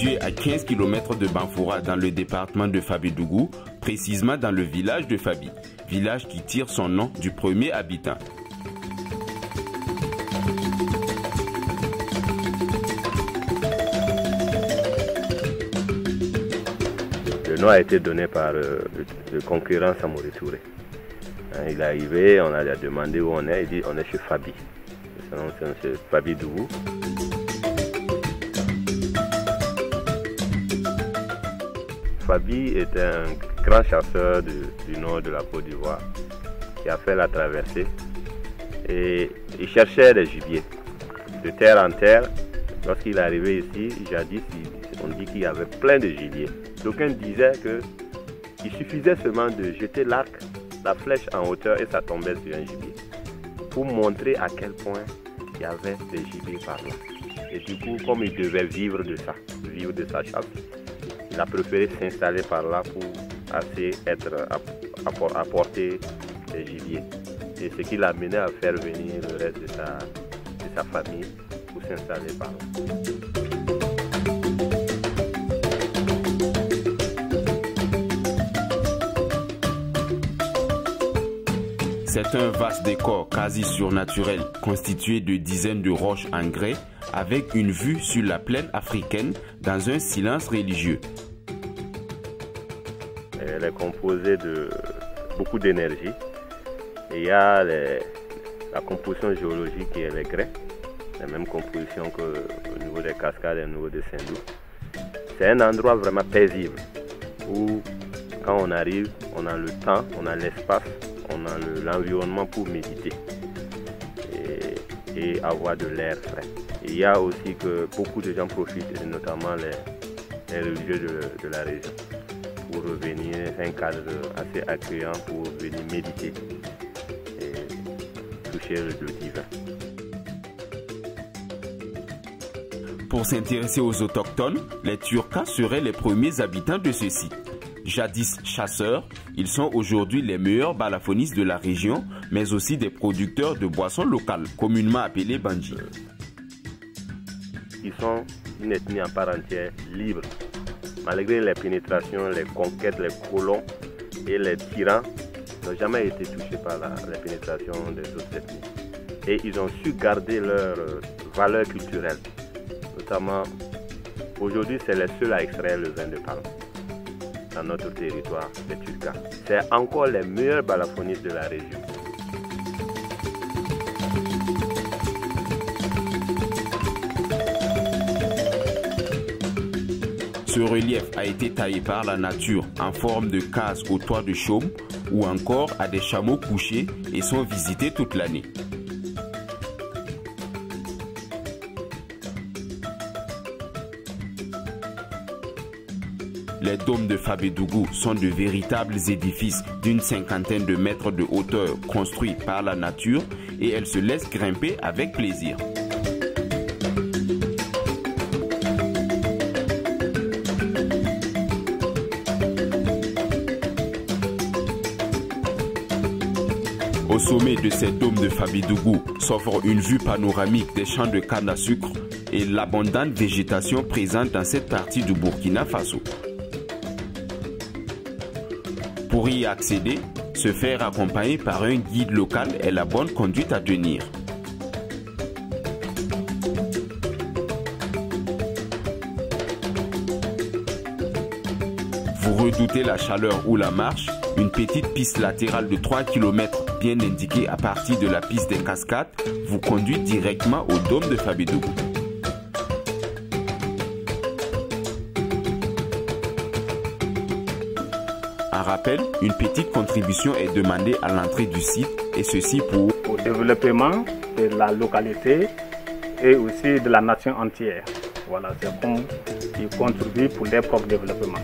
Situé à 15 km de Banfora dans le département de Fabédougou, précisément dans le village de Fabi, village qui tire son nom du premier habitant. Le nom a été donné par le concurrent Samori Touré. Il est arrivé, on a demandé où on est, il dit on est chez Fabi. C'est Fabédougou. Fabi est un grand chasseur du nord de la Côte d'Ivoire qui a fait la traversée et il cherchait des gibiers de terre en terre. Lorsqu'il est arrivé ici, jadis, on dit qu'il y avait plein de gibiers. D'aucuns disaient qu'il suffisait seulement de jeter l'arc, la flèche en hauteur et ça tombait sur un gibier pour montrer à quel point il y avait des gibiers par là. Et du coup, comme il devait vivre de ça, vivre de sa chasse, il a préféré s'installer par là pour apporter des gibiers. Et ce qui l'a mené à faire venir le reste de sa famille pour s'installer par là. C'est un vaste décor quasi surnaturel constitué de dizaines de roches en grès avec une vue sur la plaine africaine dans un silence religieux. Elle est composée de beaucoup d'énergie. Il y a la composition géologique qui est les grès, la même composition qu'au niveau des cascades et au niveau de Saint-Loup. C'est un endroit vraiment paisible où quand on arrive, on a le temps, on a l'espace, on a l'environnement pour méditer et avoir de l'air frais. Il y a aussi que beaucoup de gens profitent, notamment les religieux de la région, pour revenir, c'est un cadre assez accueillant pour venir méditer et toucher le divin. Pour s'intéresser aux autochtones, les Turcas seraient les premiers habitants de ce site. Jadis chasseurs, ils sont aujourd'hui les meilleurs balafonists de la région, mais aussi des producteurs de boissons locales, communément appelées bandji. Ils sont une ethnie à part entière, libre. Malgré les pénétrations, les conquêtes, les colons et les tyrans n'ont jamais été touchés par la pénétration des autres ethnies. Et ils ont su garder leurs valeurs culturelles. Notamment, aujourd'hui, c'est les seuls à extraire le vin de palme dans notre territoire, les Turcas. C'est encore les meilleurs balafonists de la région. Ce relief a été taillé par la nature en forme de case au toit de chaume ou encore à des chameaux couchés et sont visités toute l'année. Les dômes de Fabédougou sont de véritables édifices d'une cinquantaine de mètres de hauteur construits par la nature et elles se laissent grimper avec plaisir. Au sommet de ces dômes de Fabédougou s'offre une vue panoramique des champs de canne à sucre et l'abondante végétation présente dans cette partie du Burkina Faso. Pour y accéder, se faire accompagner par un guide local est la bonne conduite à tenir. Vous redoutez la chaleur ou la marche, une petite piste latérale de 3 km bien indiquée à partir de la piste des cascades vous conduit directement au dôme de Fabédougou. En rappel, une petite contribution est demandée à l'entrée du site et ceci pour le développement de la localité et aussi de la nation entière. Voilà, c'est comme ils contribuent pour leur propre développement.